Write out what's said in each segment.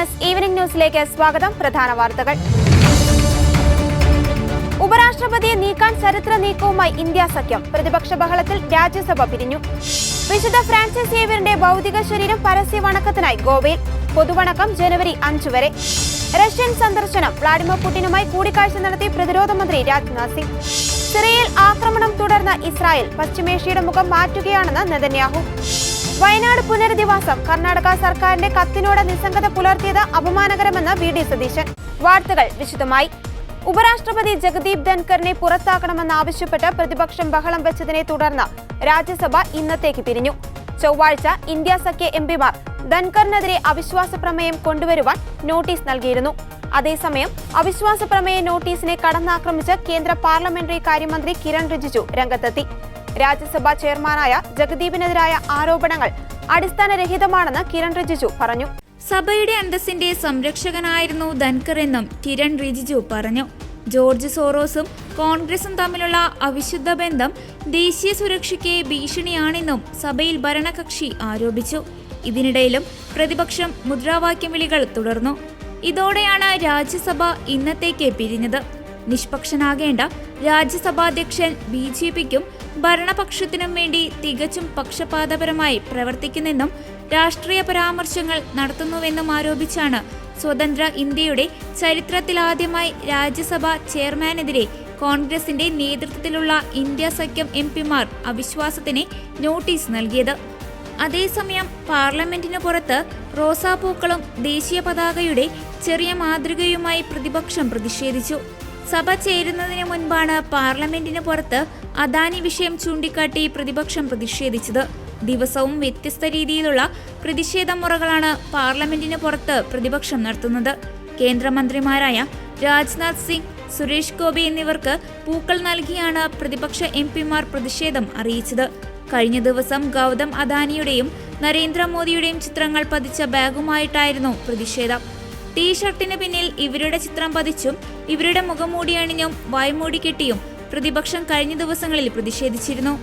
BNS evening ന്യൂസിലേക്ക് സ്വാഗതം. പ്രധാന വാർത്തകൾ. ഉപരാഷ്ട്രപതിയെ നീക്കാൻ ചരിത്ര നീക്കവുമായി ഇന്ത്യ സഖ്യം. പ്രതിപക്ഷ ബഹളത്തിൽ രാജ്യസഭ പിരിഞ്ഞു. വിശുദ്ധ ഫ്രാൻസിസ് സേവ്യറിന്റെ ഭൗതിക ശരീരം പരസ്യ വണക്കത്തിനായി ഗോവയിൽ. പൊതുവണക്കം ജനുവരി 5 വരെ. റഷ്യൻ സന്ദർശനം. വ്ളാഡിമിർ പുടിനുമായി കൂടിക്കാഴ്ച നടത്തി പ്രതിരോധ മന്ത്രി രാജ്നാഥ് സിംഗ്. സിറിയയിൽ ആക്രമണം തുടർന്ന ഇസ്രായേൽ. പശ്ചിമേഷ്യയുടെ മുഖം മാറ്റുകയാണെന്ന് നെതന്യാഹു. വയനാട് പുനരധിവാസം. കർണാടക സർക്കാരിന്റെ കത്തിനോട് നിസ്സംഗത പുലർത്തിയത് അപമാനകരമെന്ന് VD സതീശൻ. വാർത്തകൾ വിശദമായി. ഉപരാഷ്ട്രപതി ജഗദീപ് ധൻഖറിനെ പുറത്താക്കണമെന്നാവശ്യപ്പെട്ട് പ്രതിപക്ഷം ബഹളം വെച്ചതിനെ തുടർന്ന് രാജ്യസഭ ഇന്നത്തേക്ക് പിരിഞ്ഞു. ചൊവ്വാഴ്ച ഇന്ത്യ സഖ്യ MPമാർ ധൻഖറിനെതിരെ അവിശ്വാസ പ്രമേയം കൊണ്ടുവരുവാൻ നോട്ടീസ് നൽകിയിരുന്നു. അതേസമയം അവിശ്വാസ പ്രമേയ നോട്ടീസിനെ കടന്നാക്രമിച്ച് കേന്ദ്ര പാർലമെന്ററി കാര്യമന്ത്രി കിരൺ റിജിജു രംഗത്തെത്തി. രാജ്യസഭാ ചെയർമാനായ ജഗദീപിനെതിരായ ആരോപണങ്ങൾ അടിസ്ഥാനരഹിതമാണെന്ന് കിരൺ റിജിജു പറഞ്ഞു. സഭയുടെ അന്തസ്സിന്റെ സംരക്ഷകനായിരുന്നു ധൻഖർ എന്നും കിരൺ റിജിജു പറഞ്ഞു. ജോർജ് സോറോസും കോൺഗ്രസും തമ്മിലുള്ള അവിശുദ്ധ ബന്ധം ദേശീയ സുരക്ഷയ്ക്ക് ഭീഷണിയാണെന്നും സഭയിൽ ഭരണകക്ഷി ആരോപിച്ചു. ഇതിനിടയിലും പ്രതിപക്ഷം മുദ്രാവാക്യം വിളികൾ തുടർന്നു. ഇതോടെയാണ് രാജ്യസഭ ഇന്നത്തേക്ക് പിരിഞ്ഞത്. നിഷ്പക്ഷനാകേണ്ട രാജ്യസഭാധ്യക്ഷൻ BJPക്കും ഭരണപക്ഷത്തിനും വേണ്ടി തികച്ചും പക്ഷപാതപരമായി പ്രവർത്തിക്കുന്നെന്നും രാഷ്ട്രീയ പരാമർശങ്ങൾ നടത്തുന്നുവെന്നും ആരോപിച്ചാണ് സ്വതന്ത്ര ഇന്ത്യയുടെ ചരിത്രത്തിലാദ്യമായി രാജ്യസഭ ചെയർമാനെതിരെ കോൺഗ്രസിന്റെ നേതൃത്വത്തിലുള്ള ഇന്ത്യ സഖ്യം MPമാർ അവിശ്വാസത്തിന് നോട്ടീസ് നൽകിയത്. അതേസമയം പാർലമെന്റിന് പുറത്ത് റോസാപ്പൂക്കളും ദേശീയ പതാകയുടെ ചെറിയ മാതൃകയുമായി പ്രതിപക്ഷം പ്രതിഷേധിച്ചു. സഭ ചേരുന്നതിന് മുൻപാണ് പാർലമെന്റിന് പുറത്ത് അദാനി വിഷയം ചൂണ്ടിക്കാട്ടി പ്രതിപക്ഷം പ്രതിഷേധിച്ചത്. ദിവസവും വ്യത്യസ്ത രീതിയിലുള്ള പ്രതിഷേധ മുറകളാണ് പാർലമെന്റിന് പുറത്ത് പ്രതിപക്ഷം നടത്തുന്നത്. കേന്ദ്രമന്ത്രിമാരായ രാജ്നാഥ് സിംഗ്, സുരേഷ് ഗോപി എന്നിവർക്ക് പൂക്കൾ നൽകിയാണ് പ്രതിപക്ഷ MPമാർ പ്രതിഷേധം അറിയിച്ചത്. കഴിഞ്ഞ ദിവസം ഗൗതം അദാനിയുടെയും നരേന്ദ്രമോദിയുടെയും ചിത്രങ്ങൾ പതിച്ച ബാഗുമായിട്ടായിരുന്നു പ്രതിഷേധം. ടീഷർട്ടിന് പിന്നിൽ ഇവരുടെ ചിത്രം പതിച്ചും ഇവരുടെ മുഖംമൂടി അണിഞ്ഞും വായ്മൂടി കെട്ടിയും പ്രതിപക്ഷം കഴിഞ്ഞ ദിവസങ്ങളിൽ പ്രതിഷേധിച്ചിരുന്നു.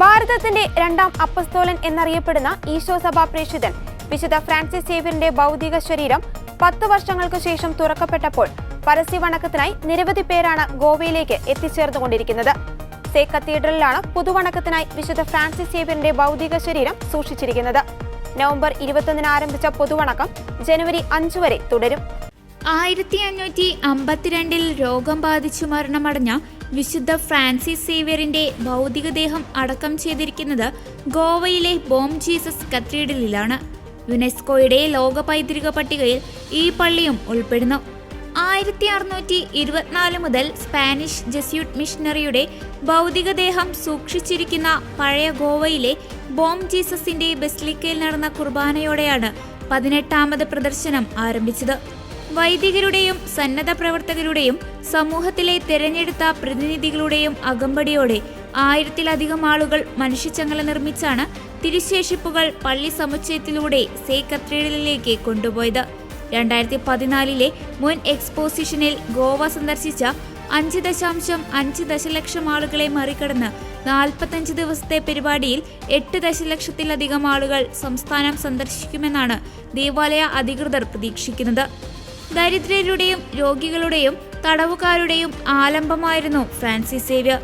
ഭാരതത്തിന്റെ രണ്ടാം അപ്പസ്തോലൻ എന്നറിയപ്പെടുന്ന ഈശോ സഭാ പ്രേക്ഷിതൻ വിശുദ്ധ ഫ്രാൻസിസ് സേവ്യറിന്റെ ഭൗതിക ശരീരം 10 വർഷങ്ങൾക്ക് ശേഷം തുറക്കപ്പെട്ടപ്പോൾ പരസ്യ വണക്കത്തിനായി നിരവധി പേരാണ് ഗോവയിലേക്ക് എത്തിച്ചേർന്നുകൊണ്ടിരിക്കുന്നത്. സേ കത്തീഡ്രലിലാണ് പൊതുവണക്കത്തിനായി വിശുദ്ധ ഫ്രാൻസിസ് സേവ്യറിന്റെ ഭൗതിക ശരീരം സൂക്ഷിച്ചിരിക്കുന്നത്. നവംബർ 21 ആരംഭിച്ച പൊതുവണക്കം ജനുവരി 5 വരെ തുടരും. 1552 രോഗം ബാധിച്ചു മരണമടഞ്ഞ വിശുദ്ധ ഫ്രാൻസിസ് സേവ്യറിന്റെ ഭൗതികദേഹം അടക്കം ചെയ്തിരിക്കുന്നത് ഗോവയിലെ ബോം ജീസസ് കത്തീഡ്രലിലാണ്. യുനെസ്കോയുടെ ലോക പൈതൃക പട്ടികയിൽ ഈ പള്ളിയും ഉൾപ്പെടുന്നു. 1624 മുതൽ സ്പാനിഷ് ജെസ്യൂട്ട് മിഷണറിയുടെ ഭൗതികദേഹം സൂക്ഷിച്ചിരിക്കുന്ന പഴയ ഗോവയിലെ ബോം ജീസസിന്റെ ബസിലിക്കയിൽ നടന്ന കുർബാനയോടെയാണ് 18ാമത് പ്രദർശനം ആരംഭിച്ചത്. വൈദികരുടെയും സന്നദ്ധ പ്രവർത്തകരുടെയും സമൂഹത്തിലെ തെരഞ്ഞെടുത്ത പ്രതിനിധികളുടെയും അകമ്പടിയോടെ 1000-ലധികം ആളുകൾ മനുഷ്യച്ചങ്ങല നിർമ്മിച്ചാണ് തിരുശേഷിപ്പുകൾ പള്ളി സമുച്ചയത്തിലൂടെ സേ കത്തീഡ്രലിലേക്ക് കൊണ്ടുപോയത്. 2014 മുൻ എക്സ്പോസിഷനിൽ ഗോവ സന്ദർശിച്ച 5.5 ദശലക്ഷം ആളുകളെ മറികടന്ന് 45 ദിവസത്തെ പരിപാടിയിൽ 8 ദശലക്ഷത്തിലധികം ആളുകൾ സംസ്ഥാനം സന്ദർശിക്കുമെന്നാണ് ദേവാലയ അധികൃതർ പ്രതീക്ഷിക്കുന്നത്. ദരിദ്രരുടെയും രോഗികളുടെയും തടവുകാരുടെയും ആലംബമായിരുന്നു ഫ്രാൻസിസ് സേവ്യർ.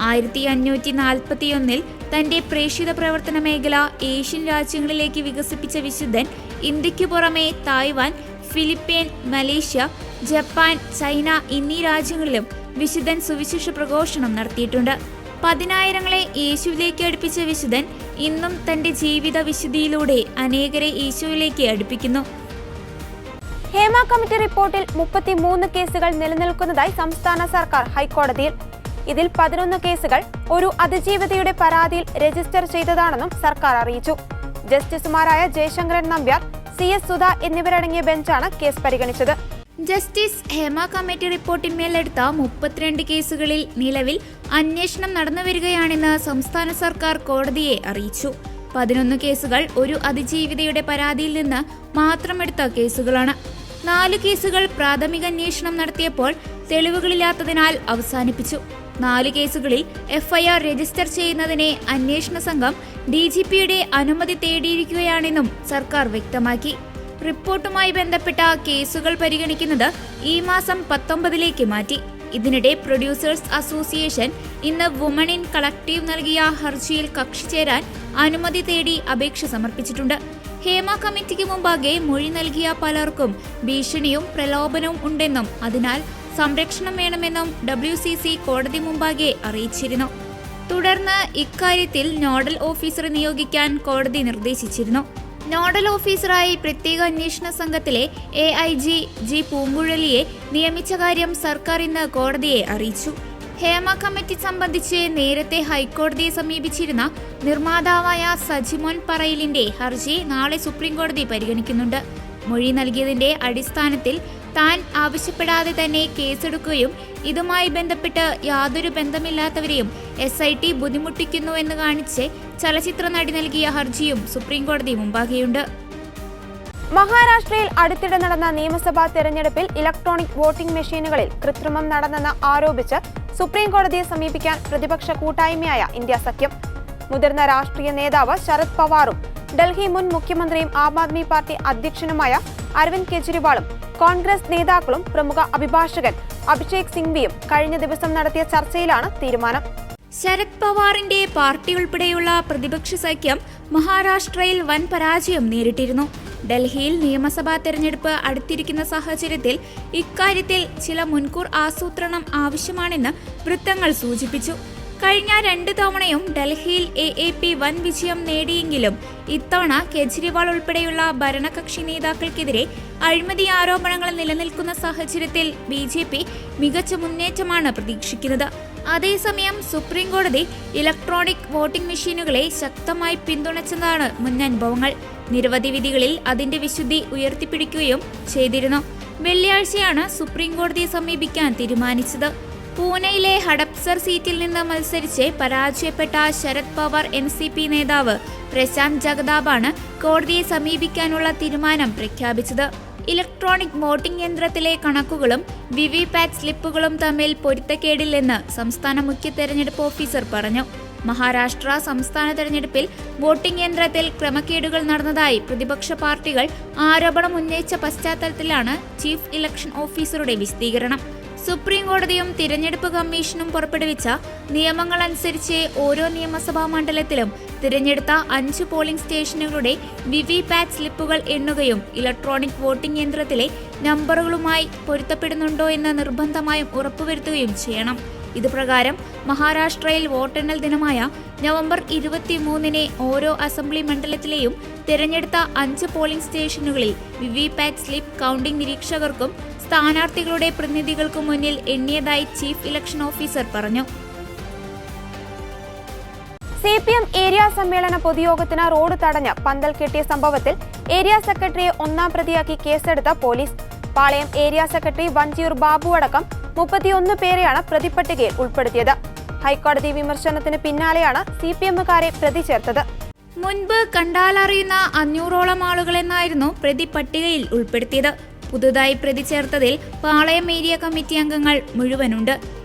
1541 തന്റെ പ്രേക്ഷിത പ്രവർത്തന മേഖല ഏഷ്യൻ രാജ്യങ്ങളിലേക്ക് വികസിപ്പിച്ച വിശുദ്ധൻ ഇന്ത്യയ്ക്കു പുറമെ Taiwan, Philippine, Malaysia, Japan, China എന്നീ രാജ്യങ്ങളിലും വിശുദ്ധൻ സുവിശേഷ പ്രഘോഷണം നടത്തിയിട്ടുണ്ട്. 10,000-ങ്ങളെ യേശുവിലേക്ക് അടുപ്പിച്ച വിശുദ്ധൻ ഇന്നും തന്റെ ജീവിത വിശുദ്ധിയിലൂടെ അനേകരെ യേശുവിലേക്ക് അടുപ്പിക്കുന്നു. ഹേമ കമ്മിറ്റി റിപ്പോർട്ടിൽ 33 കേസുകൾ നിലനിൽക്കുന്നതായി സംസ്ഥാന സർക്കാർ ഹൈക്കോടതിയിൽ. ഇതിൽ 11 കേസുകൾ ഒരു അതിജീവിതയുടെ പരാതിയിൽ രജിസ്റ്റർ ചെയ്തതാണെന്നും സർക്കാർ അറിയിച്ചു. ജസ്റ്റിസുമാരായ ജയശങ്കരൻ നമ്പ്യാർ, CS സുധ എന്നിവരടങ്ങിയ ബെഞ്ചാണ് കേസ് പരിഗണിച്ചത്. ജസ്റ്റിസ് ഹേമ കമ്മിറ്റി റിപ്പോർട്ടിന്മേലെടുത്ത 32 കേസുകളിൽ നിലവിൽ അന്വേഷണം നടന്നുവരികയാണെന്ന് സംസ്ഥാന സർക്കാർ കോടതിയെ അറിയിച്ചു. 11 കേസുകൾ ഒരു അതിജീവിതയുടെ പരാതിയിൽ നിന്ന് മാത്രം എടുത്ത കേസുകളാണ്. 4 കേസുകൾ പ്രാഥമിക അന്വേഷണം നടത്തിയപ്പോൾ തെളിവുകളില്ലാത്തതിനാൽ അവസാനിപ്പിച്ചു. 4 കേസുകളിൽ FIR രജിസ്റ്റർ ചെയ്യുന്നതിനെ അന്വേഷണ സംഘം DGPയുടെ അനുമതി തേടിയിരിക്കുകയാണെന്നും സർക്കാർ വ്യക്തമാക്കി. റിപ്പോർട്ടുമായി ബന്ധപ്പെട്ട കേസുകൾ പരിഗണിക്കുന്നത് ഈ മാസം 19 മാറ്റി. ഇതിനിടെ പ്രൊഡ്യൂസേഴ്സ് അസോസിയേഷൻ ഇന്ന് വുമൺ ഇൻ കളക്ടീവ് നൽകിയ ഹർജിയിൽ കക്ഷി ചേരാൻ അനുമതി തേടി അപേക്ഷ സമർപ്പിച്ചിട്ടുണ്ട്. ഹേമ കമ്മിറ്റിക്ക് മുമ്പാകെ മൊഴി നൽകിയ പലർക്കും ഭീഷണിയും പ്രലോഭനവും ഉണ്ടെന്നും അതിനാൽ സംരക്ഷണം വേണമെന്നും WCC കോടതി മുമ്പാകെ അറിയിച്ചിരുന്നു. തുടർന്ന് ഇക്കാര്യത്തിൽ നോഡൽ ഓഫീസറെ നിയോഗിക്കാൻ കോടതി നിർദ്ദേശിച്ചിരുന്നു. നോഡൽ ഓഫീസറായി പ്രത്യേക അന്വേഷണ സംഘത്തിലെ AIG G പൂങ്കുഴലിയെ നിയമിച്ച കാര്യം സർക്കാർ ഇന്ന് കോടതിയെ അറിയിച്ചു. ഹേമ കമ്മിറ്റി സംബന്ധിച്ച് നേരത്തെ ഹൈക്കോടതിയെ സമീപിച്ചിരുന്ന നിർമ്മാതാവായ സജിമോൻ പറയിലിന്റെ ഹർജി നാളെ സുപ്രീംകോടതി പരിഗണിക്കുന്നുണ്ട്. മൊഴി നൽകിയതിന്റെ അടിസ്ഥാനത്തിൽ താൻ ആവശ്യപ്പെടാതെ തന്നെ കേസെടുക്കുകയും ഇതുമായി ബന്ധപ്പെട്ട് യാതൊരു ബന്ധമില്ലാത്തവരെയും SIT ബുദ്ധിമുട്ടിക്കുന്നുവെന്ന് കാണിച്ച് ചലച്ചിത്ര നടി നൽകിയ ഹർജിയും സുപ്രീംകോടതി മുമ്പാകെയുണ്ട്. മഹാരാഷ്ട്രയിൽ അടുത്തിടെ നടന്ന നിയമസഭാ തെരഞ്ഞെടുപ്പിൽ ഇലക്ട്രോണിക് വോട്ടിംഗ് മെഷീനുകളിൽ കൃത്രിമം നടന്നെന്ന് ആരോപിച്ച് സുപ്രീംകോടതിയെ സമീപിക്കാൻ പ്രതിപക്ഷ കൂട്ടായ്മയായ ഇന്ത്യ സഖ്യം. മുതിർന്ന രാഷ്ട്രീയ നേതാവ് ശരത് പവാറും ഡൽഹി മുൻ മുഖ്യമന്ത്രിയും ആം ആദ്മി പാർട്ടി അധ്യക്ഷനുമായ അരവിന്ദ് കെജ്രിവാളും കോൺഗ്രസ് നേതാക്കളും പ്രമുഖ അഭിഭാഷകൻ അഭിഷേക് സിംഗ്വിയും കഴിഞ്ഞ ദിവസം നടത്തിയ ചർച്ചയിലാണ് തീരുമാനം. ശരത് പവാറിന്റെ പാർട്ടി ഉൾപ്പെടെയുള്ള പ്രതിപക്ഷ സഖ്യം മഹാരാഷ്ട്രയിൽ വൻ പരാജയം നേരിട്ടിരുന്നു. ഡൽഹിയിൽ നിയമസഭാ തെരഞ്ഞെടുപ്പ് അടുത്തിരിക്കുന്ന സാഹചര്യത്തിൽ ഇക്കാര്യത്തിൽ ചില മുൻകൂർ ആസൂത്രണം ആവശ്യമാണെന്ന് വൃത്തങ്ങൾ സൂചിപ്പിച്ചു. കഴിഞ്ഞ 2 തവണയും ഡൽഹിയിൽ AAP വൻ വിജയം നേടിയെങ്കിലും ഇത്തവണ കെജ്രിവാൾ ഉൾപ്പെടെയുള്ള ഭരണകക്ഷി നേതാക്കൾക്കെതിരെ അഴിമതി ആരോപണങ്ങൾ നിലനിൽക്കുന്ന സാഹചര്യത്തിൽ BJP മികച്ച മുന്നേറ്റമാണ് പ്രതീക്ഷിക്കുന്നത്. അതേസമയം സുപ്രീം കോടതി ഇലക്ട്രോണിക് വോട്ടിംഗ് മെഷീനുകളെ ശക്തമായി പിന്തുണച്ചതാണ് മുൻ അനുഭവങ്ങൾ. നിരവധി വിധികളിൽ അതിന്റെ വിശുദ്ധി ഉയർത്തിപ്പിടിക്കുകയും ചെയ്തിരുന്നു. വെള്ളിയാഴ്ചയാണ് സുപ്രീം കോടതിയെ സമീപിക്കാൻ തീരുമാനിച്ചത്. പൂനെയിലെ ഹഡപ്സർ സീറ്റിൽ നിന്ന് മത്സരിച്ച് പരാജയപ്പെട്ട ശരത് പവാർ NCP നേതാവ് പ്രശാന്ത് ജഗതാബാണ് കോടതിയെ സമീപിക്കാനുള്ള തീരുമാനം പ്രഖ്യാപിച്ചത്. ഇലക്ട്രോണിക് വോട്ടിംഗ് യന്ത്രത്തിലെ കണക്കുകളും VVPAT സ്ലിപ്പുകളും തമ്മിൽ പൊരുത്തക്കേടില്ലെന്ന് സംസ്ഥാന മുഖ്യ തെരഞ്ഞെടുപ്പ് ഓഫീസർ പറഞ്ഞു. മഹാരാഷ്ട്ര സംസ്ഥാന തെരഞ്ഞെടുപ്പിൽ വോട്ടിംഗ് യന്ത്രത്തിൽ ക്രമക്കേടുകൾ നടന്നതായി പ്രതിപക്ഷ പാർട്ടികൾ ആരോപണം ഉന്നയിച്ച പശ്ചാത്തലത്തിലാണ് ചീഫ് ഇലക്ഷൻ ഓഫീസറുടെ വിശദീകരണം. സുപ്രീം കോടതിയും തിരഞ്ഞെടുപ്പ് കമ്മീഷനും പുറപ്പെടുവിച്ച നിയമങ്ങൾ അനുസരിച്ച് ഓരോ നിയമസഭാ മണ്ഡലത്തിലും തിരഞ്ഞെടുത്ത 5 പോളിംഗ് സ്റ്റേഷനുകളുടെ VVPAT സ്ലിപ്പുകൾ എണ്ണുകയും ഇലക്ട്രോണിക് വോട്ടിംഗ് യന്ത്രത്തിലെ നമ്പറുകളുമായി പൊരുത്തപ്പെടുന്നുണ്ടോ എന്ന് നിർബന്ധമായും ഉറപ്പുവരുത്തുകയും ചെയ്യണം. ഇതുപ്രകാരം മഹാരാഷ്ട്രയിൽ വോട്ടെണ്ണൽ ദിനമായ നവംബർ 23-ന് ഓരോ അസംബ്ലി മണ്ഡലത്തിലെയും തിരഞ്ഞെടുത്ത 5 പോളിംഗ് സ്റ്റേഷനുകളിൽ VVPAT സ്ലിപ്പ് കൗണ്ടിംഗ് നിരീക്ഷകർക്കും സ്ഥാനാർത്ഥികളുടെ പ്രതിനിധികൾക്കും മുന്നിൽ എണ്ണിയതായി ചീഫ് ഇലക്ഷൻ ഓഫീസർ പറഞ്ഞു. CPM ഏരിയ സമ്മേളന പൊതുയോഗത്തിന് റോഡ് തടഞ്ഞ് പന്തൽ കെട്ടിയ സംഭവത്തിൽ ഏരിയ സെക്രട്ടറിയെ 1-ാം പ്രതിയാക്കി കേസെടുത്ത പോലീസ്. പാളയം ഏരിയ സെക്രട്ടറി വഞ്ചിയൂർ ബാബു അടക്കം 31 പേരെയാണ് പ്രതിപ്പട്ടികയിൽ ഉൾപ്പെടുത്തിയത്. ഹൈക്കോടതി വിമർശനത്തിന് പിന്നാലെയാണ് CPMകാരെ പ്രതി ചേർത്തത്. മുൻപ് കണ്ടാലറിയുന്ന 500ഓളം ആളുകളെന്നായിരുന്നു പ്രതി പട്ടികയിൽ ഉൾപ്പെടുത്തിയത്. പുതുതായി പ്രതി ചേർത്തതിൽ പാളയം ഏരിയ കമ്മിറ്റി അംഗങ്ങൾ മുഴുവനുണ്ട്.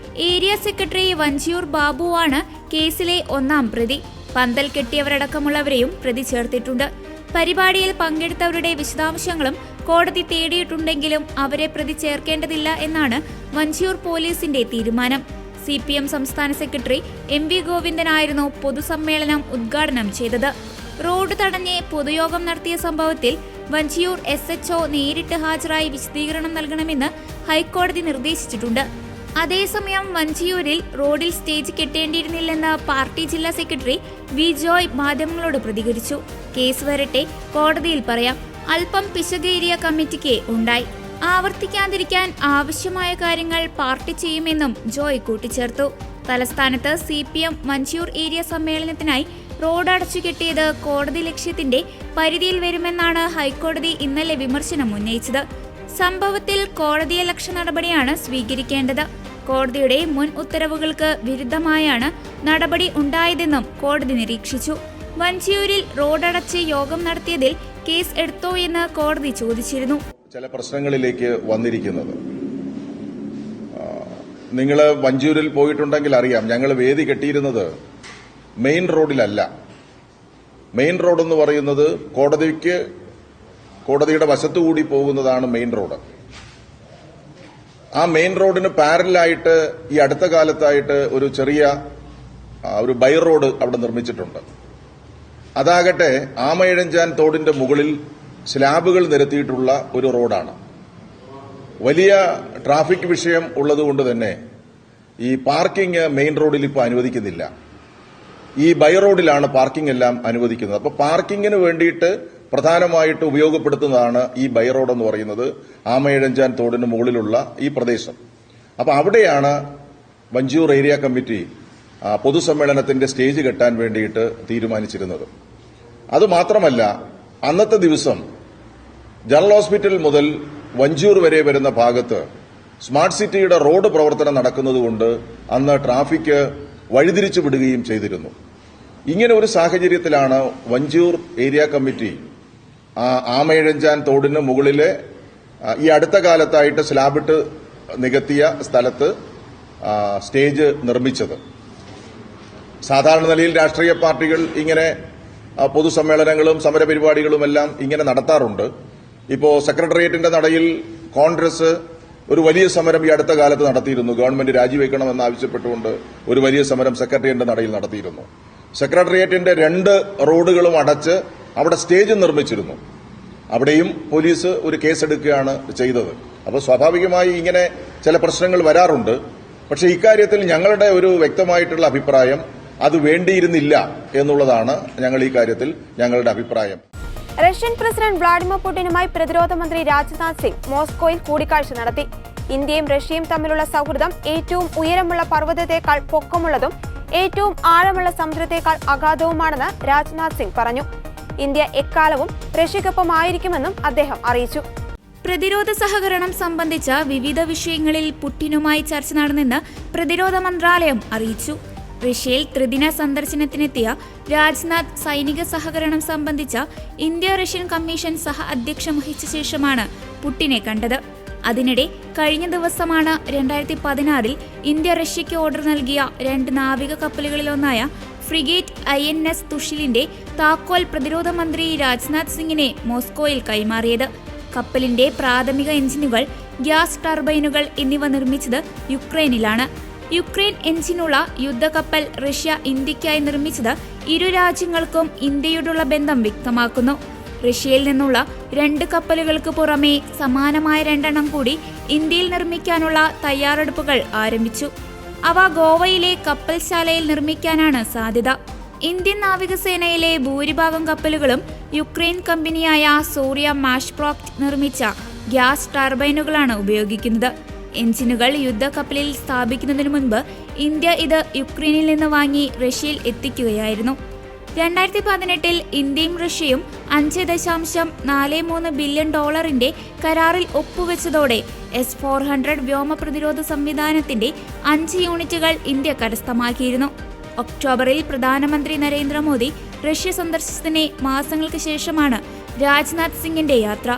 ഏരിയ സെക്രട്ടറി വഞ്ചിയൂർ ബാബുവാണ് കേസിലെ 1-ാം പ്രതി. പന്തൽ കെട്ടിയവരടക്കമുള്ളവരെയും പ്രതി ചേർത്തിട്ടുണ്ട്. പരിപാടിയിൽ പങ്കെടുത്തവരുടെ വിശദാംശങ്ങളും കോടതി തേടിയിട്ടുണ്ടെങ്കിലും അവരെ പ്രതി ചേർക്കേണ്ടതില്ല എന്നാണ് വഞ്ചിയൂർ പോലീസിന്റെ തീരുമാനം. CPM സംസ്ഥാന സെക്രട്ടറി MV ഗോവിന്ദനായിരുന്നു പൊതുസമ്മേളനം ഉദ്ഘാടനം ചെയ്തത്. റോഡ് തടഞ്ഞ് പൊതുയോഗം നടത്തിയ സംഭവത്തിൽ വഞ്ചിയൂർ SHO നേരിട്ട് ഹാജരായി വിശദീകരണം നൽകണമെന്ന് ഹൈക്കോടതി നിർദ്ദേശിച്ചിട്ടുണ്ട്. അതേസമയം വഞ്ചിയൂരിൽ റോഡിൽ സ്റ്റേജ് കെട്ടേണ്ടിയിരുന്നില്ലെന്ന് പാർട്ടി ജില്ലാ സെക്രട്ടറി V ജോയ് മാധ്യമങ്ങളോട് പ്രതികരിച്ചു. കേസ് വരട്ടെ, കോടതിയിൽ പറയാം. അല്പം പിശക് ഏരിയ കമ്മിറ്റിക്ക് ഉണ്ടായി. ആവർത്തിക്കാതിരിക്കാൻ ആവശ്യമായ കാര്യങ്ങൾ പാർട്ടി ചെയ്യുമെന്നും ജോയ് കൂട്ടിച്ചേർത്തു. തലസ്ഥാനത്ത് CPM വഞ്ചിയൂർ ഏരിയ സമ്മേളനത്തിനായി റോഡ് അടച്ചു കെട്ടിയത് കോടതി ലക്ഷ്യത്തിന്റെ പരിധിയിൽ വരുമെന്നാണ് ഹൈക്കോടതി ഇന്നലെ വിമർശനം ഉന്നയിച്ചത്. സംഭവത്തിൽ കോടതിയലക്ഷ്യ നടപടിയാണ് സ്വീകരിക്കേണ്ടത്. കോടതിയുടെ മുൻ ഉത്തരവുകൾക്ക് വിരുദ്ധമായാണ് നടപടി ഉണ്ടായതെന്നും കോടതി നിരീക്ഷിച്ചു. വഞ്ചിയൂരിൽ റോഡടച്ച് യോഗം നടത്തിയതിൽ കേസ് എടുത്തോ എന്ന് കോടതി ചോദിച്ചിരുന്നു. ചില പ്രശ്നങ്ങളിലേക്ക് വന്നിരിക്കുന്നത് നിങ്ങൾ വഞ്ചിയൂരിൽ പോയിട്ടുണ്ടെങ്കിൽ അറിയാം. ഞങ്ങൾ വേദി കെട്ടിയിരുന്നത് മെയിൻ റോഡിലല്ല. മെയിൻ റോഡ് എന്ന് പറയുന്നത് കോടതിക്ക് കോടതിയുടെ വശത്തുകൂടി പോകുന്നതാണ് മെയിൻ റോഡ്. ആ മെയിൻ റോഡിന് പാരലായിട്ട് ഈ അടുത്ത കാലത്തായിട്ട് ഒരു ചെറിയ ഒരു ബൈ റോഡ് അവിടെ നിർമ്മിച്ചിട്ടുണ്ട്. അതാകട്ടെ ആമയിഴഞ്ചാൻ തോടിന്റെ മുകളിൽ സ്ലാബുകൾ നിരത്തിയിട്ടുള്ള ഒരു റോഡാണ്. വലിയ ട്രാഫിക് വിഷയം ഉള്ളതുകൊണ്ട് തന്നെ ഈ പാർക്കിംഗ് മെയിൻ റോഡിൽ ഇപ്പോൾ അനുവദിക്കുന്നില്ല. ഈ ബൈ റോഡിലാണ് പാർക്കിംഗ് എല്ലാം അനുവദിക്കുന്നത്. അപ്പോൾ പാർക്കിങ്ങിന് വേണ്ടിയിട്ട് പ്രധാനമായിട്ട് ഉപയോഗപ്പെടുത്തുന്നതാണ് ഈ ബൈ റോഡ് എന്ന് പറയുന്നത്, ആമയിഴഞ്ചാൻ തോടിന് മുകളിലുള്ള ഈ പ്രദേശം. അപ്പോൾ അവിടെയാണ് വഞ്ചിയൂർ ഏരിയ കമ്മിറ്റി പൊതുസമ്മേളനത്തിന്റെ സ്റ്റേജ് കെട്ടാൻ വേണ്ടിയിട്ട് തീരുമാനിച്ചിരുന്നത്. അതുമാത്രമല്ല, അന്നത്തെ ദിവസം ജനറൽ ഹോസ്പിറ്റൽ മുതൽ വഞ്ചിയൂർ വരെ വരുന്ന ഭാഗത്ത് സ്മാർട്ട് സിറ്റിയുടെ റോഡ് പ്രവർത്തനം നടക്കുന്നതുകൊണ്ട് അന്ന് ട്രാഫിക് വഴിതിരിച്ചു വിടുകയും ചെയ്തിരുന്നു. ഇങ്ങനെ ഒരു സാഹചര്യത്തിലാണ് വഞ്ചിയൂർ ഏരിയ കമ്മിറ്റി ആമയിഴഞ്ചാൻ തോടിന് മുകളിലെ ഈ അടുത്ത കാലത്തായിട്ട് സ്ലാബിട്ട് നികത്തിയ സ്ഥലത്ത് സ്റ്റേജ് നിർമ്മിച്ചത്. സാധാരണ നിലയിൽ രാഷ്ട്രീയ പാർട്ടികൾ ഇങ്ങനെ പൊതുസമ്മേളനങ്ങളും സമരപരിപാടികളുമെല്ലാം ഇങ്ങനെ നടത്താറുണ്ട്. ഇപ്പോൾ സെക്രട്ടേറിയറ്റിന്റെ നടയിൽ കോൺഗ്രസ് ഒരു വലിയ സമരം ഈ അടുത്ത കാലത്ത് നടത്തിയിരുന്നു. ഗവൺമെന്റ് രാജിവെക്കണമെന്ന് ആവശ്യപ്പെട്ടുകൊണ്ട് ഒരു വലിയ സമരം സെക്രട്ടേറിയറ്റിന്റെ നടയിൽ നടത്തിയിരുന്നു. സെക്രട്ടേറിയറ്റിന്റെ 2 റോഡുകളും അടച്ച് അവിടെ സ്റ്റേജ് നിർമ്മിച്ചിരുന്നു. അവിടെയും പോലീസ് ഒരു കേസെടുക്കുകയാണ് ചെയ്തത്. അപ്പോൾ സ്വാഭാവികമായി ഇങ്ങനെ ചില പ്രശ്നങ്ങൾ വരാറുണ്ട്. പക്ഷേ ഇക്കാര്യത്തിൽ ഞങ്ങളുടെ ഒരു വ്യക്തമായിട്ടുള്ള അഭിപ്രായം അത് വേണ്ടിയിരുന്നില്ല എന്നുള്ളതാണ് ഈ കാര്യത്തിൽ ഞങ്ങളുടെ അഭിപ്രായം. റഷ്യൻ പ്രസിഡന്റ് വ്ളാഡിമിർ പുടിനുമായി പ്രതിരോധ മന്ത്രി രാജ്നാഥ് സിംഗ് മോസ്കോയിൽ കൂടിക്കാഴ്ച നടത്തി. ഇന്ത്യയും റഷ്യയും തമ്മിലുള്ള സൗഹൃദം ഏറ്റവും ഉയരമുള്ള പർവ്വതത്തേക്കാൾ പൊക്കമുള്ളതും ഏറ്റവും ആഴമുള്ള സമുദ്രത്തേക്കാൾ അഗാധവുമാണെന്ന് രാജ്നാഥ് സിംഗ് പറഞ്ഞു. ഇന്ത്യ എക്കാലവും റഷ്യയ്ക്കൊപ്പമായിരിക്കുമെന്നും അദ്ദേഹം അറിയിച്ചു. പ്രതിരോധ സഹകരണം സംബന്ധിച്ച വിവിധ വിഷയങ്ങളിൽ പുടിനുമായി ചർച്ച നടന്നെന്ന് പ്രതിരോധ മന്ത്രാലയം അറിയിച്ചു. റഷ്യയിൽ ത്രിദിന സന്ദർശനത്തിനെത്തിയ രാജ്നാഥ് സൈനിക സഹകരണം സംബന്ധിച്ച ഇന്ത്യ റഷ്യൻ കമ്മീഷൻ സഹ അധ്യക്ഷം വഹിച്ച ശേഷമാണ് പുടിനെ കണ്ടത്. അതിനിടെ കഴിഞ്ഞ ദിവസമാണ് 2016 ഇന്ത്യ റഷ്യയ്ക്ക് ഓർഡർ നൽകിയ 2 നാവിക കപ്പലുകളിലൊന്നായ ഫ്രിഗേറ്റ് INS തുഷിലിന്റെ താക്കോൽ പ്രതിരോധ മന്ത്രി രാജ്നാഥ് സിംഗിനെ മോസ്കോയിൽ കൈമാറിയത്. കപ്പലിന്റെ പ്രാഥമിക എഞ്ചിനുകൾ, ഗ്യാസ് ടർബൈനുകൾ എന്നിവ നിർമ്മിച്ചത് യുക്രൈനിലാണ്. യുക്രൈൻ എഞ്ചിനുള്ള യുദ്ധക്കപ്പൽ റഷ്യ ഇന്ത്യയ്ക്കായി നിർമ്മിച്ചത് ഇരു രാജ്യങ്ങൾക്കും ഇന്ത്യയോടുള്ള ബന്ധം വ്യക്തമാക്കുന്നു. റഷ്യയിൽ നിന്നുള്ള 2 കപ്പലുകൾക്ക് പുറമെ സമാനമായ 2 എണ്ണം കൂടി ഇന്ത്യയിൽ നിർമ്മിക്കാനുള്ള തയ്യാറെടുപ്പുകൾ ആരംഭിച്ചു. അവ ഗോവയിലെ കപ്പൽശാലയിൽ നിർമ്മിക്കാനാണ് സാധ്യത. ഇന്ത്യൻ നാവികസേനയിലെ ഭൂരിഭാഗം കപ്പലുകളും യുക്രൈൻ കമ്പനിയായ സോറിയ മാഷ്പ്രോക്ട് നിർമ്മിച്ച ഗ്യാസ് ടർബൈനുകളാണ് ഉപയോഗിക്കുന്നത്. എഞ്ചിനുകൾ യുദ്ധക്കപ്പലിൽ സ്ഥാപിക്കുന്നതിന് മുൻപ് ഇന്ത്യ ഇത് യുക്രൈനിൽ നിന്ന് വാങ്ങി റഷ്യയിൽ എത്തിക്കുകയായിരുന്നു. 2018 ഇന്ത്യയും റഷ്യയും $5.43 ബില്യൺ കരാറിൽ ഒപ്പുവെച്ചതോടെ S-400 വ്യോമ പ്രതിരോധ സംവിധാനത്തിന്റെ 5 യൂണിറ്റുകൾ ഇന്ത്യ കരസ്ഥമാക്കിയിരുന്നു. ഒക്ടോബറിൽ പ്രധാനമന്ത്രി നരേന്ദ്രമോദി റഷ്യ സന്ദർശിച്ചതിന് മാസങ്ങൾക്ക് ശേഷമാണ് രാജ്നാഥ് സിംഗിന്റെ യാത്ര.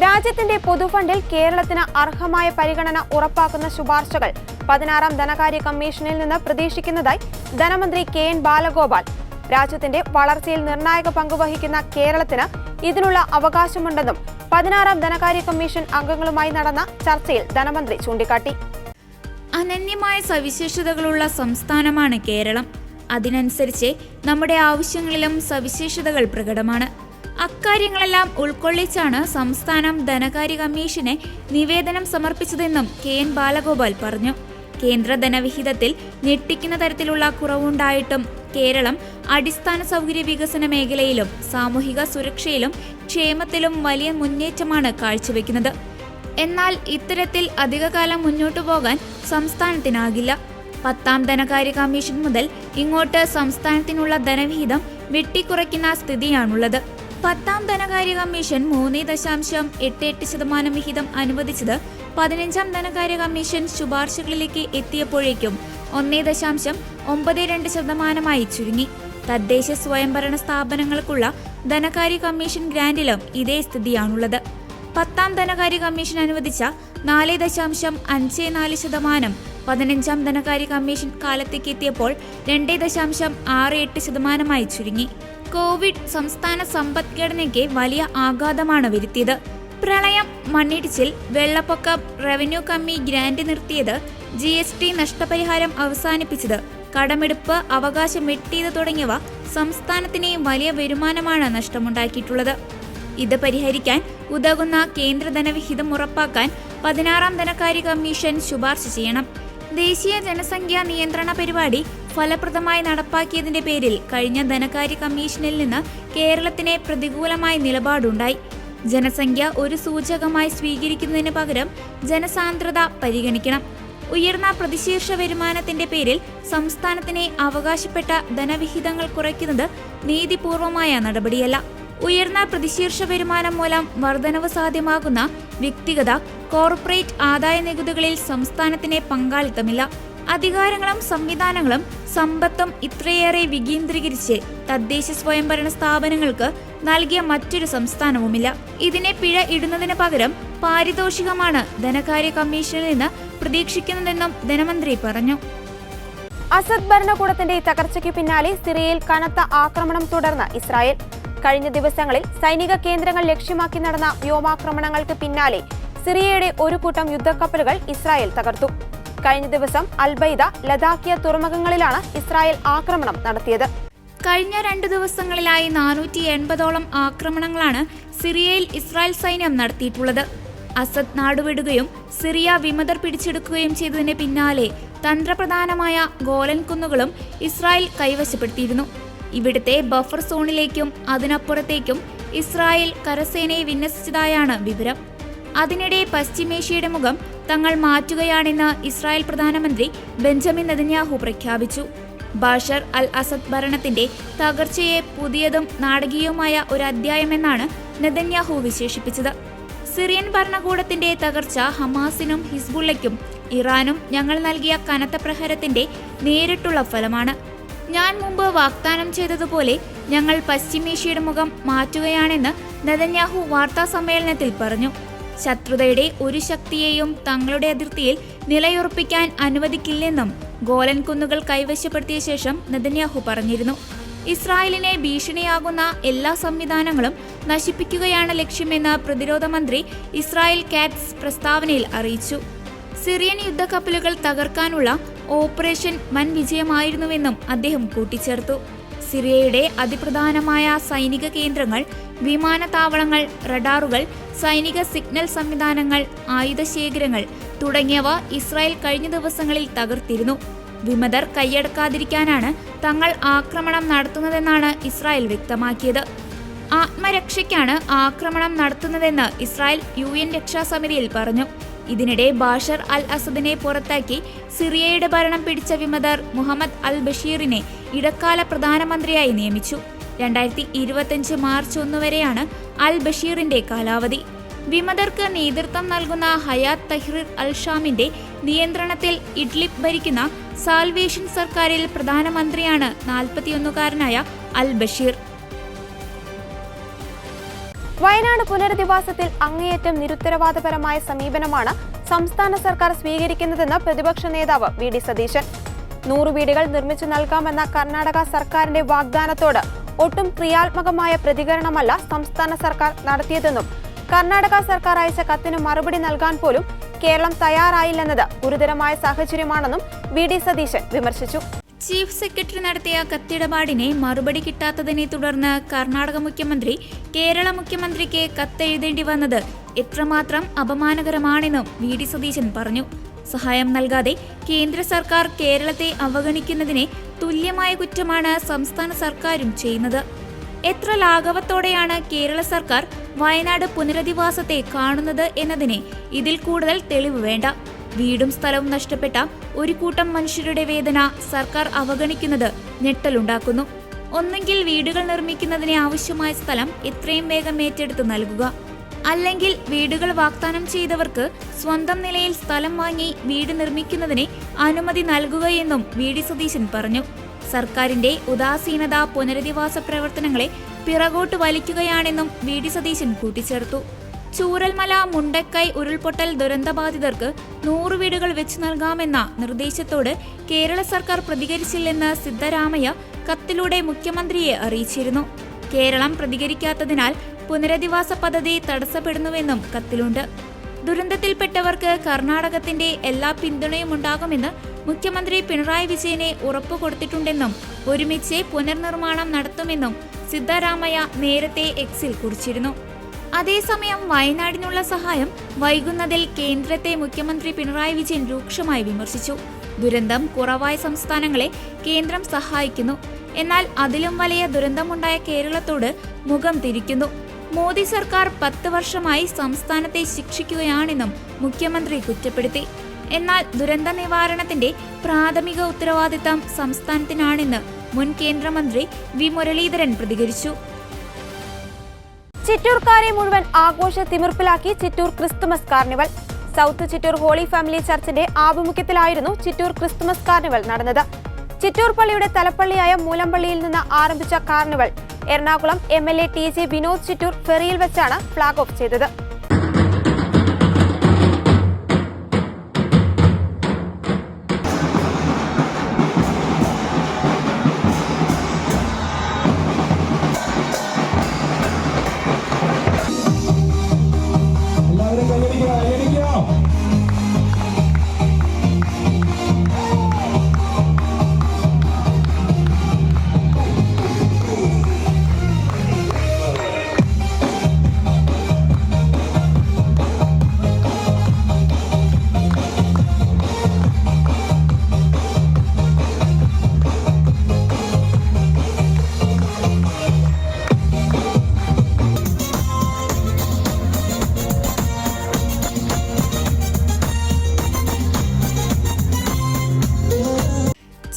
രാജ്യത്തിന്റെ പൊതുഫണ്ടിൽ കേരളത്തിന് അർഹമായ പരിഗണന ഉറപ്പാക്കുന്ന ശുപാർശകൾ 16ാം ധനകാര്യ കമ്മീഷനിൽ നിന്ന് പ്രതീക്ഷിക്കുന്നതായി ധനമന്ത്രി KN ബാലഗോപാൽ. രാജ്യത്തിന്റെ വളർച്ചയിൽ നിർണായക പങ്കുവഹിക്കുന്ന കേരളത്തിന് ഇതിനുള്ള അവകാശമുണ്ടെന്നും 16ാം ധനകാര്യ കമ്മീഷൻ അംഗങ്ങളുമായി നടന്ന ചർച്ചയിൽ ധനമന്ത്രി ചൂണ്ടിക്കാട്ടി. അനന്യമായ സവിശേഷതകളുള്ള സംസ്ഥാനമാണ് കേരളം. അതിനനുസരിച്ച് നമ്മുടെ ആവശ്യങ്ങളിലും സവിശേഷതകൾ പ്രകടമാണ്. അക്കാര്യങ്ങളെല്ലാം ഉൾക്കൊള്ളിച്ചാണ് സംസ്ഥാനം ധനകാര്യ കമ്മീഷന് നിവേദനം സമർപ്പിച്ചതെന്നും KN ബാലഗോപാൽ പറഞ്ഞു. കേന്ദ്ര ധനവിഹിതത്തിൽ ഞെട്ടിക്കുന്ന തരത്തിലുള്ള കുറവുണ്ടായിട്ടും കേരളം അടിസ്ഥാന സൗകര്യ വികസന മേഖലയിലും സാമൂഹിക സുരക്ഷയിലും ക്ഷേമത്തിലും വലിയ മുന്നേറ്റമാണ് കാഴ്ചവെക്കുന്നത്. എന്നാൽ ഇത്തരത്തിൽ അധികകാലം മുന്നോട്ടു പോകാൻ സംസ്ഥാനത്തിനാകില്ല. 10ാം ധനകാര്യ കമ്മീഷൻ മുതൽ ഇങ്ങോട്ട് സംസ്ഥാനത്തിനുള്ള ധനവിഹിതം വെട്ടിക്കുറയ്ക്കുന്ന സ്ഥിതിയാണുള്ളത്. 10ാം ധനകാര്യ കമ്മീഷൻ 3.88% വിഹിതം അനുവദിച്ചത് 15ാം ധനകാര്യ കമ്മീഷൻ ശുപാർശകളിലേക്ക് എത്തിയപ്പോഴേക്കും 1.92% ചുരുങ്ങി. തദ്ദേശ സ്വയംഭരണ സ്ഥാപനങ്ങൾക്കുള്ള ധനകാര്യ കമ്മീഷൻ ഗ്രാന്റിലും ഇതേ സ്ഥിതിയാണുള്ളത്. 10ാം ധനകാര്യ കമ്മീഷൻ അനുവദിച്ച 4.54% 15ാം ധനകാര്യ കമ്മീഷൻ കാലത്തേക്ക് എത്തിയപ്പോൾ 2.68% ചുരുങ്ങി. കോവിഡ് സംസ്ഥാന സമ്പദ്ഘടനയ്ക്ക് വലിയ ആഘാതമാണ് വരുത്തിയത്. പ്രളയം, മണ്ണിടിച്ചിൽ, വെള്ളപ്പൊക്കം, റവന്യൂ കമ്മി ഗ്രാന്റ് നിർത്തിയത്, GST നഷ്ടപരിഹാരം അവസാനിപ്പിച്ചത്, കടമെടുപ്പ് അവകാശം വെട്ടിയത് തുടങ്ങിയവ സംസ്ഥാനത്തിന് വലിയ വരുമാനമാണ് നഷ്ടമുണ്ടാക്കിയിട്ടുള്ളത്. ഇത് പരിഹരിക്കാൻ ഉതകുന്ന കേന്ദ്ര ധനവിഹിതം ഉറപ്പാക്കാൻ 16ാം ധനകാര്യ കമ്മീഷൻ ശുപാർശ ചെയ്യണം. ദേശീയ ജനസംഖ്യാ നിയന്ത്രണ പരിപാടി ഫലപ്രദമായി നടപ്പാക്കിയതിന്റെ പേരിൽ കഴിഞ്ഞ ധനകാര്യ കമ്മീഷനിൽ നിന്ന് കേരളത്തിന് പ്രതികൂലമായ നിലപാടുണ്ടായി. ജനസംഖ്യ ഒരു സൂചകമായി സ്വീകരിക്കുന്നതിന് പകരം ജനസാന്ദ്രത പരിഗണിക്കണം. ഉയർന്ന പ്രതിശീർഷ വരുമാനത്തിന്റെ പേരിൽ സംസ്ഥാനത്തിന് അവകാശപ്പെട്ട ധനവിഹിതങ്ങൾ കുറയ്ക്കുന്നത് നീതിപൂർവമായ നടപടിയല്ല. ഉയർന്ന പ്രതിശീർഷ വരുമാനം മൂലം വർധനവ് സാധ്യമാകുന്ന വ്യക്തിഗത, കോർപ്പറേറ്റ് ആദായ നികുതികളിൽ സംസ്ഥാനത്തിന് പങ്കാളിത്തമില്ല. അധികാരങ്ങളും സംവിധാനങ്ങളും സമ്പത്തും ഇത്രയേറെ വികേന്ദ്രീകരിച്ച് തദ്ദേശ സ്വയംഭരണ സ്ഥാപനങ്ങൾക്ക് നൽകിയ മറ്റൊരു സംസ്ഥാനവുമില്ല. ഇതിനെ പിഴ ഇടുന്നതിന് പകരം പാരിതോഷികമാണ് ധനകാര്യ കമ്മീഷനിൽ നിന്ന് പ്രതീക്ഷിക്കുന്നതെന്നും ധനമന്ത്രി പറഞ്ഞു. അസദ് ഭരണകൂടത്തിന്റെ തകർച്ചയ്ക്ക് പിന്നാലെ സിറിയയിൽ കനത്ത ആക്രമണം തുടർന്ന് ഇസ്രായേൽ. കഴിഞ്ഞ ദിവസങ്ങളിൽ സൈനിക കേന്ദ്രങ്ങൾ ലക്ഷ്യമാക്കി നടന്ന വ്യോമാക്രമണങ്ങൾക്ക് പിന്നാലെ സിറിയയുടെ ഒരു കൂട്ടം യുദ്ധക്കപ്പലുകൾ ഇസ്രായേൽ തകർത്തു. കഴിഞ്ഞ ദിവസം അൽബൈദ, ലദാക്കിയ തുറമുഖങ്ങളിലാണ് ഇസ്രായേൽ ആക്രമണം നടത്തിയത്. കഴിഞ്ഞ 2 ദിവസങ്ങളിലായി 480ഓളം ആക്രമണങ്ങളാണ് സിറിയയിൽ ഇസ്രായേൽ സൈന്യം നടത്തിയിട്ടുള്ളത്. അസദ് നാടുവിടുകയും സിറിയ വിമതർ പിടിച്ചെടുക്കുകയും ചെയ്തതിന് പിന്നാലെ തന്ത്രപ്രധാനമായ ഗോലൻ കുന്നുകളും ഇസ്രായേൽ കൈവശപ്പെടുത്തിയിരുന്നു. ഇവിടുത്തെ ബഫർ സോണിലേക്കും അതിനപ്പുറത്തേക്കും ഇസ്രായേൽ കരസേനയെ വിന്യസിച്ചതായാണ് വിവരം. അതിനിടെ പശ്ചിമേഷ്യയുടെ മുഖം തങ്ങൾ മാറ്റുകയാണെന്ന് ഇസ്രായേൽ പ്രധാനമന്ത്രി ബെഞ്ചമിൻ നെതന്യാഹു പ്രഖ്യാപിച്ചു. ബഷർ അൽ അസദ് ഭരണത്തിന്റെ തകർച്ചയെ പുതിയതും നാടകീയവുമായ ഒരു അധ്യായമെന്നാണ് നെതന്യാഹു വിശേഷിപ്പിച്ചത്. സിറിയൻ ഭരണകൂടത്തിന്റെ തകർച്ച ഹമാസിനും ഹിസ്ബുള്ളയ്ക്കും ഇറാനും ഞങ്ങൾ നൽകിയ കനത്ത പ്രഹരത്തിന്റെ നേരിട്ടുള്ള ഫലമാണ്. ഞാൻ മുമ്പ് വാഗ്ദാനം ചെയ്തതുപോലെ ഞങ്ങൾ പശ്ചിമേഷ്യയുടെ മുഖം മാറ്റുകയാണെന്ന് നെതന്യാഹു വാർത്താ സമ്മേളനത്തിൽ പറഞ്ഞു. ശത്രുതയുടെ ഒരു ശക്തിയെയും തങ്ങളുടെ അതിർത്തിയിൽ നിലയുറപ്പിക്കാൻ അനുവദിക്കില്ലെന്നും ഗോലൻ കുന്നുകൾ കൈവശപ്പെടുത്തിയ ശേഷം നെതന്യാഹു പറഞ്ഞിരുന്നു. ഇസ്രായേലിനെ ഭീഷണിയാകുന്ന എല്ലാ സംവിധാനങ്ങളും നശിപ്പിക്കുകയാണ് ലക്ഷ്യമെന്ന് പ്രതിരോധ മന്ത്രി ഇസ്രായേൽ കാറ്റ്സ് പ്രസ്താവനയിൽ അറിയിച്ചു. സിറിയൻ യുദ്ധക്കപ്പലുകൾ തകർക്കാനുള്ള ഓപ്പറേഷൻ വൻ വിജയമായിരുന്നുവെന്നും അദ്ദേഹം കൂട്ടിച്ചേർത്തു. സിറിയയുടെ അതിപ്രധാനമായ സൈനിക കേന്ദ്രങ്ങൾ, വിമാനത്താവളങ്ങൾ, റഡാറുകൾ, സൈനിക സിഗ്നൽ സംവിധാനങ്ങൾ, ആയുധശേഖരങ്ങൾ തുടങ്ങിയവ ഇസ്രായേൽ കഴിഞ്ഞ ദിവസങ്ങളിൽ തകർത്തിരുന്നു. വിമതർ കൈയടക്കാതിരിക്കാനാണ് തങ്ങൾ ആക്രമണം നടത്തുന്നതെന്നാണ് ഇസ്രായേൽ വ്യക്തമാക്കിയത്. ആത്മരക്ഷയ്ക്കാണ് ആക്രമണം നടത്തുന്നതെന്ന് ഇസ്രായേൽ UN രക്ഷാസമിതിയിൽ പറഞ്ഞു. ഇതിനിടെ ബഷർ അൽ അസദിനെ പുറത്താക്കി സിറിയയുടെ ഭരണം പിടിച്ച വിമതർ മുഹമ്മദ് അൽ ബഷീറിനെ ഇടക്കാല പ്രധാനമന്ത്രിയായി നിയമിച്ചു. 2025 മാർച്ച് 1 വരെയാണ് അൽ ബഷീറിന്റെ കാലാവധി. വിമതർക്ക് നേതൃത്വം നൽകുന്ന ഹയാത്ത് തഹ്രീർ അൽ ഷാമിന്റെ നിയന്ത്രണത്തിൽ ഇഡ്ലിബ് ഭരിക്കുന്ന സാൽവേഷൻ സർക്കാരിൽ പ്രധാനമന്ത്രിയാണ് 41-കാരനായ അൽ ബഷീർ. വയനാട് പുനരധിവാസത്തിൽ അങ്ങേയറ്റം നിരുത്തരവാദപരമായ സമീപനമാണ് സംസ്ഥാന സർക്കാർ സ്വീകരിക്കുന്നതെന്ന് പ്രതിപക്ഷ നേതാവ് VD സതീശൻ. 100 വീടുകൾ നിർമ്മിച്ചു നൽകാമെന്ന കർണാടക സർക്കാരിന്റെ വാഗ്ദാനത്തോട് ഒട്ടും ക്രിയാത്മകമായ പ്രതികരണമല്ല സംസ്ഥാന സർക്കാർ നടത്തിയതെന്നും കർണാടക സർക്കാർ അയച്ച കത്തിന് മറുപടി നൽകാൻ പോലും കേരളം തയ്യാറായില്ലെന്നത് ഗുരുതരമായ സാഹചര്യമാണെന്നും VD സതീശൻ വിമർശിച്ചു. ചീഫ് സെക്രട്ടറി നടത്തിയ കത്തിടപാടിനെ മറുപടി കിട്ടാത്തതിനെ തുടർന്ന് കർണാടക മുഖ്യമന്ത്രി കേരള മുഖ്യമന്ത്രിക്ക് കത്തെഴുതേണ്ടി വന്നത് എത്രമാത്രം അപമാനകരമാണെന്നും VD സതീശൻ പറഞ്ഞു. സഹായം നൽകാതെ കേന്ദ്ര സർക്കാർ കേരളത്തെ അവഗണിക്കുന്നതിനെ തുല്യമായ കുറ്റമാണ് സംസ്ഥാന സർക്കാരും ചെയ്യുന്നത്. എത്ര ലാഘവത്തോടെയാണ് കേരള സർക്കാർ വയനാട് പുനരധിവാസത്തെ കാണുന്നത് എന്നതിന് ഇതിൽ കൂടുതൽ തെളിവ് വേണ്ട. വീടും സ്ഥലവും നഷ്ടപ്പെട്ട ഒരു കൂട്ടം മനുഷ്യരുടെ വേദന സർക്കാർ അവഗണിക്കുന്നത് ഞെട്ടലുണ്ടാക്കുന്നു. ഒന്നെങ്കിൽ വീടുകൾ നിർമ്മിക്കുന്നതിന് ആവശ്യമായ സ്ഥലം എത്രയും വേഗം ഏറ്റെടുത്ത് നൽകുക, അല്ലെങ്കിൽ വീടുകൾ വാഗ്ദാനം ചെയ്തവർക്ക് സ്വന്തം നിലയിൽ സ്ഥലം വാങ്ങി വീട് നിർമ്മിക്കുന്നതിന് അനുമതി നൽകുകയെന്നും VD സതീശൻ പറഞ്ഞു. സർക്കാരിന്റെ ഉദാസീനത പുനരധിവാസ പ്രവർത്തനങ്ങളെ പിറകോട്ട് വലിക്കുകയാണെന്നും VD സതീശൻ കൂട്ടിച്ചേർത്തു. ചൂരൽമല, മുണ്ടക്കൈ ഉരുൾപൊട്ടൽ ദുരന്തബാധിതർക്ക് 100 വീടുകൾ വെച്ചു നൽകാമെന്ന നിർദ്ദേശത്തോട് കേരള സർക്കാർ പ്രതികരിച്ചില്ലെന്ന് സിദ്ധരാമയ്യ കത്തിലൂടെ മുഖ്യമന്ത്രിയെ അറിയിച്ചിരുന്നു. കേരളം പ്രതികരിക്കാത്തതിനാൽ പുനരധിവാസ പദ്ധതി തടസ്സപ്പെടുന്നുവെന്നും കത്തിലുണ്ട്. ദുരന്തത്തിൽപ്പെട്ടവർക്ക് കർണാടകത്തിന്റെ എല്ലാ പിന്തുണയും ഉണ്ടാകുമെന്ന് മുഖ്യമന്ത്രി പിണറായി വിജയനെ ഉറപ്പുകൊടുത്തിട്ടുണ്ടെന്നും ഒരുമിച്ച് പുനർനിർമ്മാണം നടത്തുമെന്നും സിദ്ധരാമയ്യ നേരത്തെ എക്സിൽ കുറിച്ചിരുന്നു. അതേസമയം വയനാടിനുള്ള സഹായം വൈകുന്നതിൽ കേന്ദ്രത്തെ മുഖ്യമന്ത്രി പിണറായി വിജയൻ രൂക്ഷമായി വിമർശിച്ചു. ദുരന്തം കുറവായ സംസ്ഥാനങ്ങളെ കേന്ദ്രം സഹായിക്കുന്നു, എന്നാൽ അതിലും വലിയ ദുരന്തമുണ്ടായ കേരളത്തോട് മുഖം തിരിക്കുന്നു. മോദി സർക്കാർ 10 വർഷമായി സംസ്ഥാനത്തെ ശിക്ഷിക്കുകയാണെന്നും മുഖ്യമന്ത്രി കുറ്റപ്പെടുത്തി. എന്നാൽ ദുരന്ത നിവാരണത്തിന്റെ പ്രാഥമിക ഉത്തരവാദിത്തം സംസ്ഥാനത്തിനാണെന്ന് മുൻ കേന്ദ്രമന്ത്രി വി മുരളീധരൻ പ്രതികരിച്ചു. ചിറ്റൂർക്കാരെ മുഴുവൻ ആഘോഷ തിമിർപ്പിലാക്കി Chittoor Christmas carnival. South Chittoor holy family ചർച്ചിന്റെ ആഭിമുഖ്യത്തിലായിരുന്നു ചിറ്റൂർ ക്രിസ്തുമസ് കാർണിവൽ നടന്നത്. ചിറ്റൂർ പള്ളിയുടെ തലപ്പള്ളിയായ മൂലമ്പള്ളിയിൽ നിന്ന് ആരംഭിച്ച carnival Ernakulam MLA TJ Vinod Chittoor ഫെറിയിൽ വെച്ചാണ് ഫ്ളാഗ് ഓഫ് ചെയ്തത്.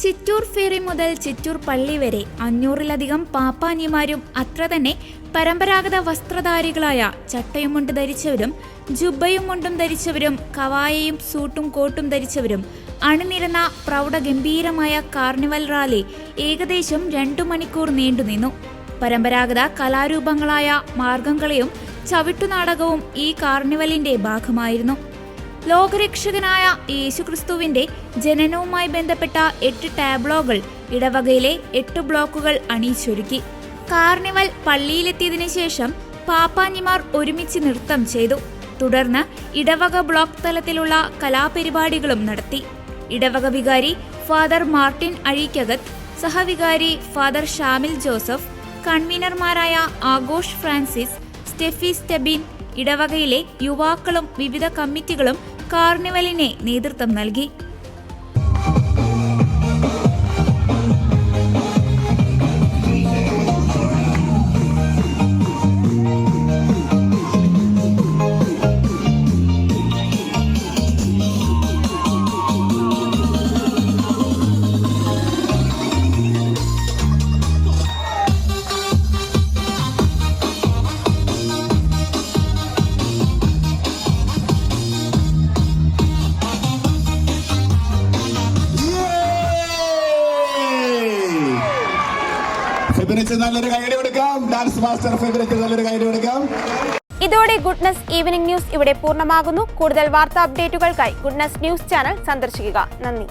ചിറ്റൂർ ഫെറി മുതൽ ചിറ്റൂർ പള്ളി വരെ 500-ലധികം പാപ്പാനിമാരും അത്ര തന്നെ പരമ്പരാഗത വസ്ത്രധാരികളായ ചട്ടയും മുണ്ട് ധരിച്ചവരും ജുബയും മുണ്ടും ധരിച്ചവരും കവായയും സൂട്ടും കോട്ടും ധരിച്ചവരും അണിനിരന്ന പ്രൗഢഗംഭീരമായ കാർണിവൽ റാലി ഏകദേശം 2 മണിക്കൂർ നീണ്ടുനിന്നു. പരമ്പരാഗത കലാരൂപങ്ങളായ മാർഗംകളിയും ചവിട്ടുനാടകവും ഈ കാർണിവലിന്റെ ഭാഗമായിരുന്നു. ലോകരക്ഷകനായ യേശുക്രിസ്തുവിന്റെ ജനനവുമായി ബന്ധപ്പെട്ട 8 ടാബ്ലോകൾ ഇടവകയിലെ 8 ബ്ലോക്കുകൾ അണിയിച്ചൊരുക്കി. കാർണിവൽ പള്ളിയിലെത്തിയതിനു ശേഷം പാപ്പാനിമാർ ഒരുമിച്ച് നൃത്തം ചെയ്തു. തുടർന്ന് ഇടവക ബ്ലോക്ക് തലത്തിലുള്ള കലാപരിപാടികളും നടത്തി. ഇടവക വികാരി ഫാദർ മാർട്ടിൻ അഴീക്കകത്ത്, സഹവികാരി ഫാദർ ഷാമിൽ ജോസഫ്, കൺവീനർമാരായ ആഘോഷ് ഫ്രാൻസിസ്, സ്റ്റെഫി സ്റ്റെബിൻ, ഇടവകയിലെ യുവാക്കളും വിവിധ കമ്മിറ്റികളും കാർണിവലിന് നേതൃത്വം നൽകി. നല്ലൊരു കൈയടി കൊടുക്കാം. ഡാൻസ് മാസ്റ്റർ ഫെബ്രിക്ക് നല്ലൊരു കൈയടി കൊടുക്കാം. ഇതോടെ ഗുഡ്നസ് ഈവനിംഗ് ന്യൂസ് ഇവിടെ പൂർണ്ണമാകുന്നു. കൂടുതൽ വാർത്താ അപ്ഡേറ്റുകൾക്കായി ഗുഡ്നസ് ന്യൂസ് ചാനൽ സന്ദർശിക്കുക. നന്ദി.